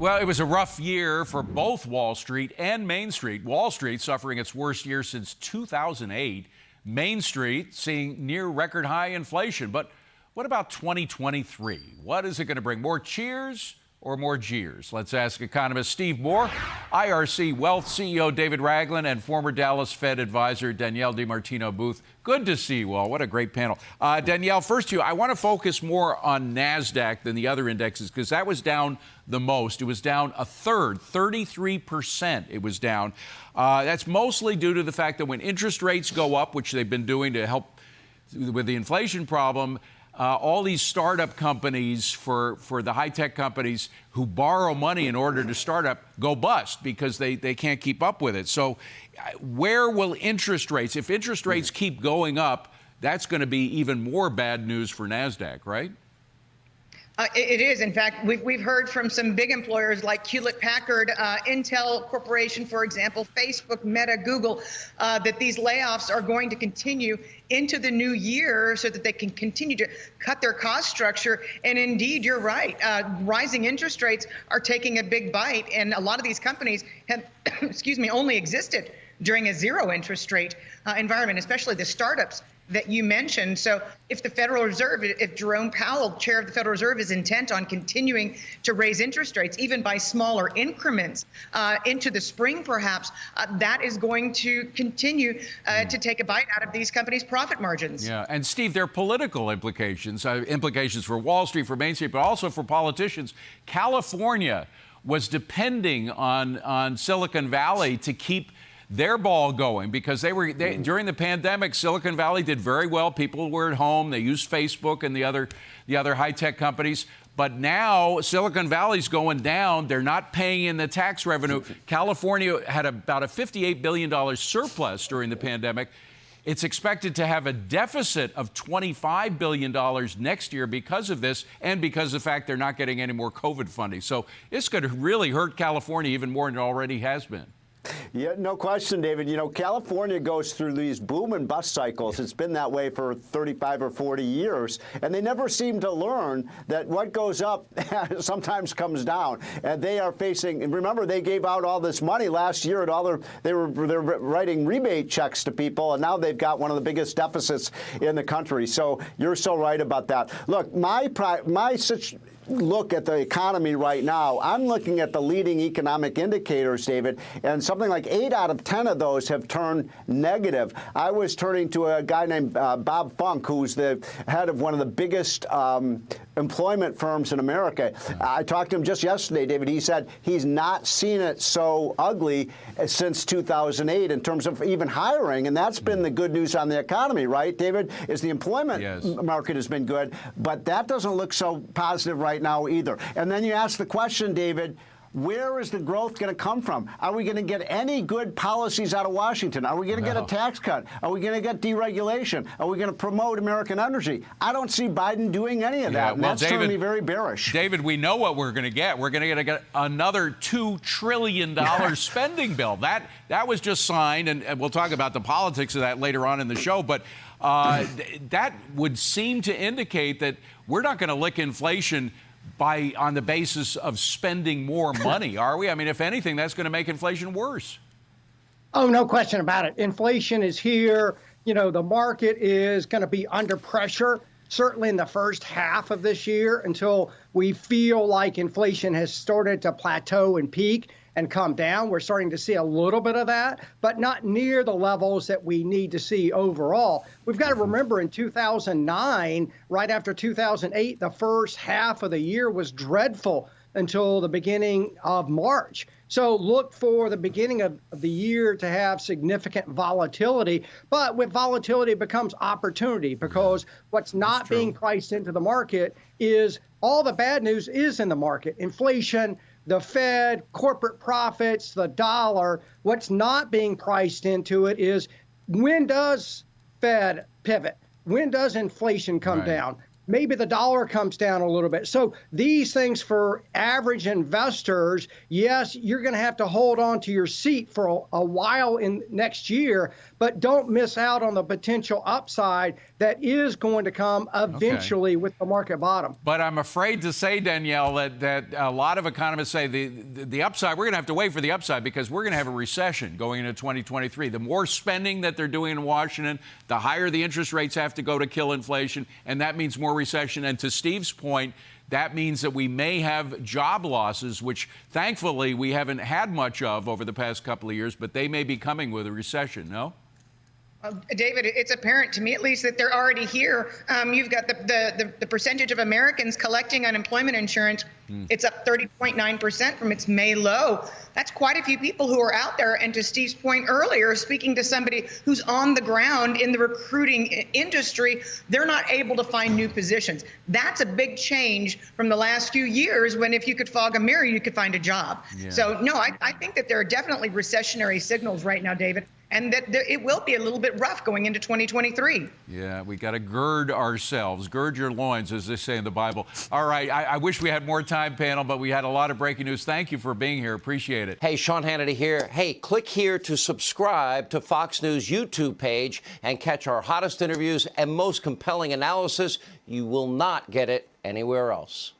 Well, it was a rough year for both Wall Street and Main Street. Wall Street suffering its worst year since 2008. Main Street seeing near record high inflation. But what about 2023? What is it going to bring? More cheers or more jeers? Let's ask economist Steve Moore, IRC Wealth CEO David Ragland, and former Dallas Fed advisor Danielle DiMartino Booth. Good to see you all. What a great panel. Danielle, first to you. I want to focus more on NASDAQ than the other indexes because that was down the most. It was down a third, 33% it was down. That's mostly due to the fact that when interest rates go up, which they've been doing to help with the inflation problem, all these startup companies for the high-tech companies who borrow money in order to start up go bust because they can't keep up with it. So where will interest rates, if interest rates keep going up, that's going to be even more bad news for NASDAQ, right? It is. In fact, we've heard from some big employers like Hewlett-Packard, Intel Corporation, for example, Facebook, Meta, Google, that these layoffs are going to continue into the new year so that they can continue to cut their cost structure. And indeed, you're right. Rising interest rates are taking a big bite. And a lot of these companies have, only existed during a zero interest rate environment, especially the startups that you mentioned. So if the Federal Reserve, if Jerome Powell, chair of the Federal Reserve, is intent on continuing to raise interest rates, even by smaller increments into the spring, perhaps, that is going to continue to take a bite out of these companies' profit margins. Yeah, and Steve, there are political implications for Wall Street, for Main Street, but also for politicians. California was depending on Silicon Valley to keep their ball going because during the pandemic, Silicon Valley did very well. People were at home. They used Facebook and the other high-tech companies. But now Silicon Valley's going down. They're not paying in the tax revenue. California had about a $58 billion surplus during the pandemic. It's expected to have a deficit of $25 billion next year because of this and because of the fact they're not getting any more COVID funding. So it's going to really hurt California even more than it already has been. Yeah, no question, David. You know, California goes through these boom and bust cycles. It's been that way for 35 or 40 years, and they never seem to learn that what goes up sometimes comes down. And they are facing, and remember, they gave out all this money last year, and they're writing rebate checks to people, and now they've got one of the biggest deficits in the country. So you're so right about that. Look, my look at the economy right now, I'm looking at the leading economic indicators, David, and something like 8 out of 10 of those have turned negative. I was turning to a guy named Bob Funk, who's the head of one of the biggest employment firms in America. I talked to him just yesterday, David. He said he's not seen it so ugly since 2008 in terms of even hiring, and that's been the good news on the economy, right, David, is the employment market has been good, but that doesn't look so positive right now either. And then you ask the question, David, where is the growth going to come from? Are we going to get any good policies out of Washington? Are we going to get a tax cut? Are we going to get deregulation? Are we going to promote American energy? I don't see Biden doing any of that. And that's turning me very bearish. David, we know what we're going to get. We're going to get another $2 trillion spending bill. That was just signed, and we'll talk about the politics of that later on in the show. But that would seem to indicate that we're not going to lick inflation on the basis of spending more money, are we? I mean, if anything, that's going to make inflation worse. Oh, no question about it. Inflation is here. You know, the market is going to be under pressure, certainly in the first half of this year until we feel like inflation has started to plateau and peak and come down. We're starting to see a little bit of that, but not near the levels that we need to see overall. We've got to remember in 2009, right after 2008, the first half of the year was dreadful until the beginning of March. So look for the beginning of the year to have significant volatility, but with volatility becomes opportunity because what's not being priced into the market is all the bad news is in the market. Inflation, the Fed, corporate profits, the dollar. What's not being priced into it is when does Fed pivot? When does inflation come down? maybe the dollar comes down a little bit. So these things for average investors, yes, you're going to have to hold on to your seat for a while in next year, but don't miss out on the potential upside that is going to come eventually with the market bottom. But I'm afraid to say, Danielle, that a lot of economists say the upside, we're going to have to wait for the upside because we're going to have a recession going into 2023. The more spending that they're doing in Washington, the higher the interest rates have to go to kill inflation, and that means more recession. And to Steve's point, that means that we may have job losses, which thankfully we haven't had much of over the past couple of years, but they may be coming with a recession, no? David, it's apparent to me, at least, that they're already here. You've got the percentage of Americans collecting unemployment insurance. It's up 30.9% from its May low. That's quite a few people who are out there. And to Steve's point earlier, speaking to somebody who's on the ground in the recruiting industry, they're not able to find new positions. That's a big change from the last few years when if you could fog a mirror, you could find a job. Yeah. So, no, I think that there are definitely recessionary signals right now, David, and that it will be a little bit rough going into 2023. Yeah, we got to gird ourselves, gird your loins, as they say in the Bible. All right, I wish we had more time, panel, but we had a lot of breaking news. Thank you for being here. Appreciate it. Hey, Sean Hannity here. Hey, click here to subscribe to Fox News YouTube page and catch our hottest interviews and most compelling analysis. You will not get it anywhere else.